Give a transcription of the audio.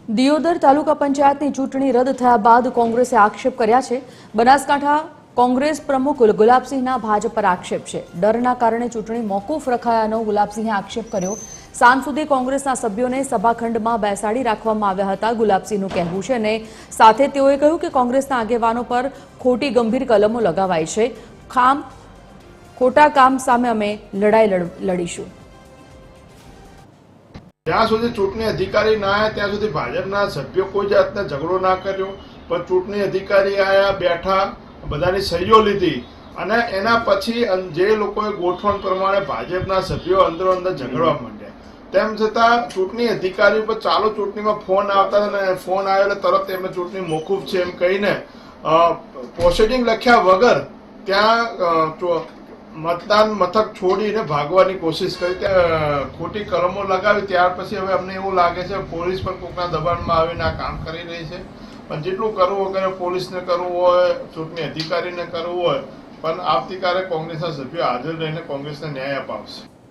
દિયોદર તાલુકા પંચાયતની ચૂંટણી રદ થયા બાદ કોંગ્રેસે આક્ષેપ કર્યા છે। બનાસકાંઠા કોંગ્રેસ પ્રમુખ ગુલાબસિંહના ભાજપ પર આક્ષેપ છે। ડરના કારણે ચૂંટણી મોકૂફ રખાયાનો ગુલાબસિંહે આક્ષેપ કર્યો। સાંજ સુધી કોંગ્રેસના સભ્યોને સભાખંડમાં બેસાડી રાખવામાં આવ્યા હતા, ગુલાબસિંહનું કહેવું છે। અને સાથે તેઓએ કહ્યું કે કોંગ્રેસના આગેવાનો પર ખોટી ગંભીર કલમો લગાવાઈ છે। ખોટા કામ સામે અમે લડાઈ લડીશું। જ્યાં સુધી ચૂંટણી અધિકારી ના આવ્યા ત્યાં સુધી ભાજપના સભ્યો કોઈ જાતનો ઝઘડો ના કર્યો, પણ ચૂંટણી અધિકારી આવ્યા, બેઠા, બધાની સહીઓ લીધી અને એના પછી જે લોકોએ ગોઠવણ પ્રમાણે ભાજપના સભ્યો અંદરો અંદર ઝઘડવા માંડ્યા। તેમ છતાં ચૂંટણી અધિકારી ઉપર ચાલુ ચૂંટણીમાં ફોન આવતા અને ફોન આવ્યો એટલે તરત એમને ચૂંટણી મોકૂફ છે એમ કહીને પ્રોસિડિંગ લખ્યા વગર ત્યાં મતદાન મથક છોડીને ભાગવાની કોશિશ કરી, ત્યાં ખોટી કલમો લગાવી। ત્યાર પછી હવે અમને એવું લાગે છે પોલીસ પણ કોઈકના દબાણમાં આવીને આ કામ કરી રહી છે। પણ જેટલું કરવું હોય પોલીસને કરવું હોય, ચૂંટણી અધિકારીને કરવું હોય, પણ આવતીકાલે કોંગ્રેસના સભ્યો હાજર રહીને કોંગ્રેસને ન્યાય અપાવશે।